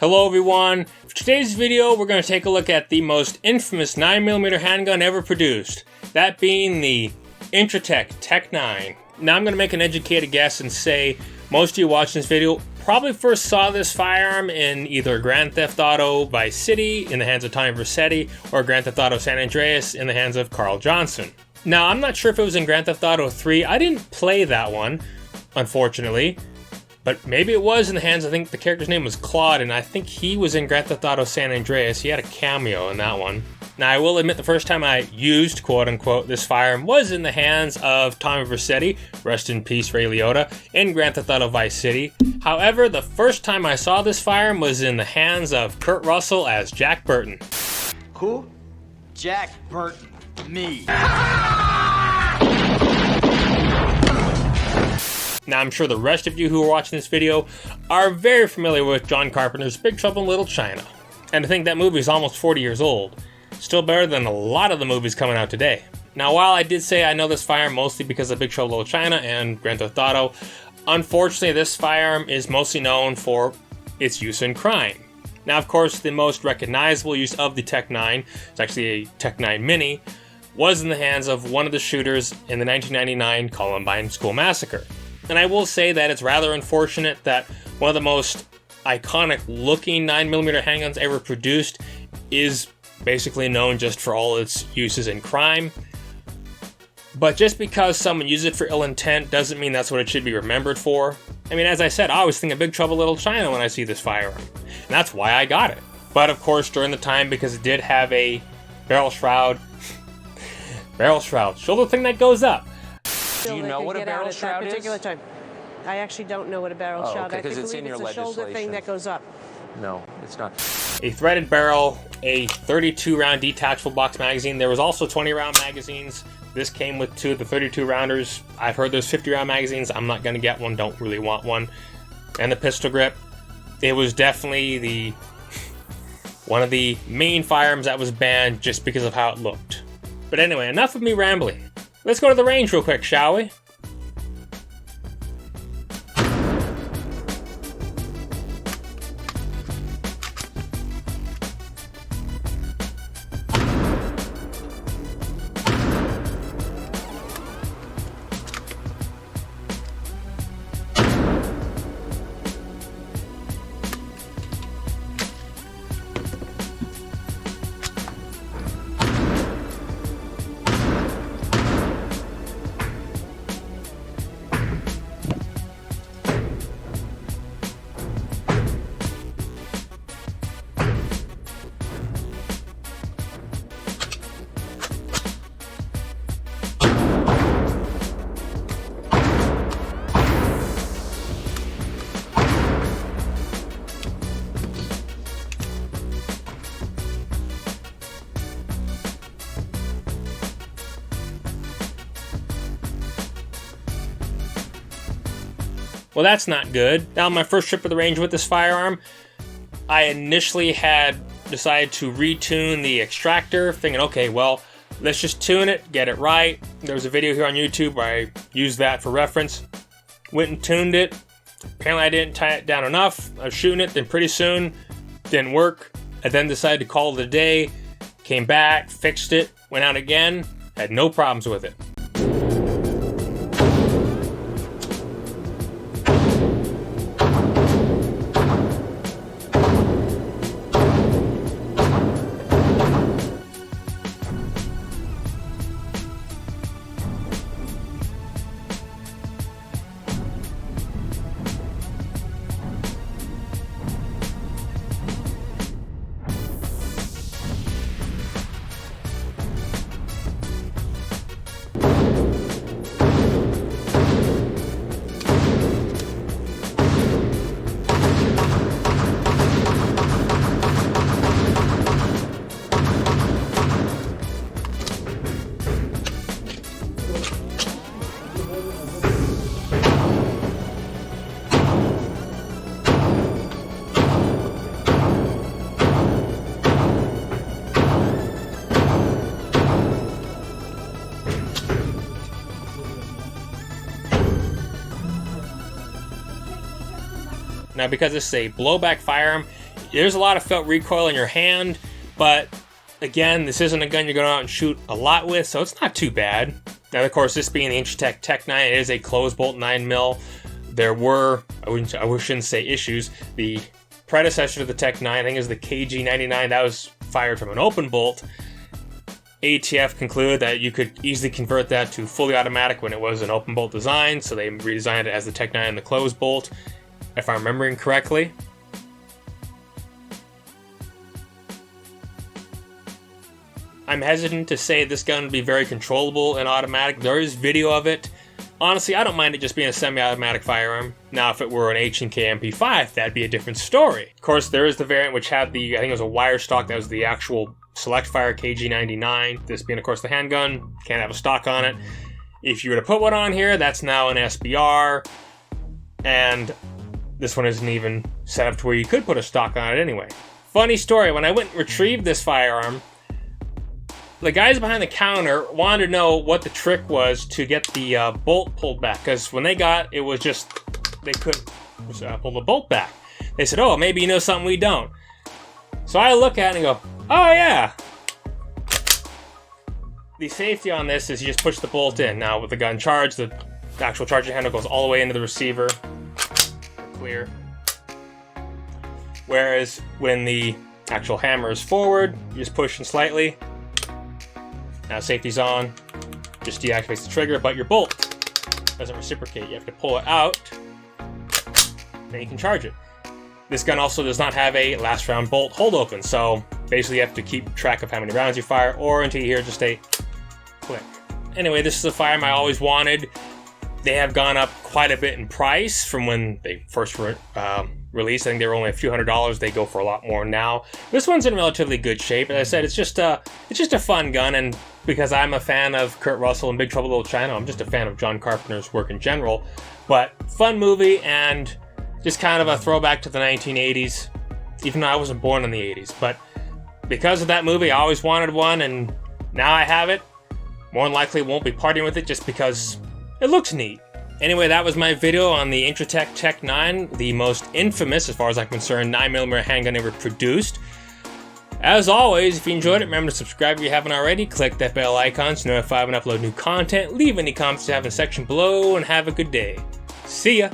Hello everyone, for today's video we're going to take a look at the most infamous 9mm handgun ever produced, that being the Intratec TEC-9. Now I'm going to make an educated guess and say most of you watching this video probably first saw this firearm in either Grand Theft Auto Vice City in the hands of Tommy Vercetti or Grand Theft Auto San Andreas in the hands of Carl Johnson. Now I'm not sure if it was in Grand Theft Auto 3, I didn't play that one, unfortunately. But maybe it was in the hands, I think the character's name was Claude, and I think he was in Grand Theft Auto San Andreas. He had a cameo in that one. Now, I will admit the first time I used, quote-unquote, this firearm was in the hands of Tommy Vercetti, rest in peace Ray Liotta, in Grand Theft Auto Vice City. However, the first time I saw this firearm was in the hands of Kurt Russell as Jack Burton. Who? Jack Burton. Me. Now, I'm sure the rest of you who are watching this video are very familiar with John Carpenter's Big Trouble in Little China. And I think that movie is almost 40 years old. Still better than a lot of the movies coming out today. Now, while I did say I know this firearm mostly because of Big Trouble in Little China and Grand Theft Auto, unfortunately this firearm is mostly known for its use in crime. Now, of course, the most recognizable use of the TEC-9, it's actually a TEC-9 Mini, was in the hands of one of the shooters in the 1999 Columbine School Massacre. And I will say that it's rather unfortunate that one of the most iconic looking 9mm handguns ever produced is basically known just for all its uses in crime. But just because someone used it for ill intent doesn't mean that's what it should be remembered for. I mean, as I said, I always think of Big Trouble in Little China when I see this firearm. And that's why I got it. But of course, during the time, because it did have a barrel shroud, shoulder thing that goes up. Do you know what a barrel shroud is? Time. I actually don't know what a barrel shroud is. Okay, because it's in your legislation. It's a shoulder thing that goes up. No, it's not. A threaded barrel, a 32-round detachable box magazine. There was also 20-round magazines. This came with two of the 32-rounders. I've heard there's 50-round magazines. I'm not going to get one. Don't really want one. And the pistol grip. It was definitely one of the main firearms that was banned just because of how it looked. But anyway, enough of me rambling. Let's go to the range real quick, shall we? Well, that's not good. Now, on my first trip to the range with this firearm, I initially had decided to retune the extractor, thinking, okay, well, let's just tune it, get it right. There was a video here on YouTube where I used that for reference. Went and tuned it. Apparently I didn't tie it down enough. I was shooting it, then pretty soon, didn't work. I then decided to call it a day, came back, fixed it, went out again, had no problems with it. Now, because this is a blowback firearm, There's a lot of felt recoil in your hand, but again, this isn't a gun you're going out and shoot a lot with, so it's not too bad. Now, of course, this being the Intratec TEC-9, it is a closed bolt 9mm. There were, I shouldn't say issues, the predecessor to the TEC-9, I think, is the KG-99, that was fired from an open bolt. ATF concluded that you could easily convert that to fully automatic when it was an open bolt design, so they redesigned it as the TEC-9 and the closed bolt, if I'm remembering correctly. I'm hesitant to say this gun would be very controllable and automatic. There is video of it. Honestly, I don't mind it just being a semi-automatic firearm. Now, if it were an H&K MP5, that'd be a different story. Of course, there is the variant which had the, I think it was a wire stock, that was the actual select fire KG-99. This being, of course, the handgun, can't have a stock on it. If you were to put one on here, that's now an SBR, and this one isn't even set up to where you could put a stock on it anyway. Funny story, when I went and retrieved this firearm, the guys behind the counter wanted to know what the trick was to get the bolt pulled back, because when they got it was just, they couldn't pull the bolt back. They said, oh, maybe you know something we don't. So I look at it and go, oh yeah. The safety on this is you just push the bolt in. Now with the gun charged, the actual charging handle goes all the way into the receiver. Clear. Whereas when the actual hammer is forward, you just push in slightly. Now safety's on, just deactivates the trigger, but your bolt doesn't reciprocate. You have to pull it out, then you can charge it. This gun also does not have a last round bolt hold open, so basically you have to keep track of how many rounds you fire, or until you hear just a click. Anyway, this is a firearm I always wanted. They have gone up quite a bit in price from when they first were released. I think they were only a few $100s. They go for a lot more now. This one's in relatively good shape. As I said, it's just a fun gun, and because I'm a fan of Kurt Russell and Big Trouble in Little China, I'm just a fan of John Carpenter's work in general. But fun movie, and just kind of a throwback to the 1980s, even though I wasn't born in the 80s. But because of that movie, I always wanted one, and now I have it. More than likely won't be partying with it just because it looks neat. Anyway, that was my video on the Intratec TEC-9, the most infamous, as far as I'm concerned, 9mm handgun ever produced. As always, if you enjoyed it, remember to subscribe if you haven't already. Click that bell icon to notify when I upload new content. Leave any comments you have in the section below, and have a good day. See ya!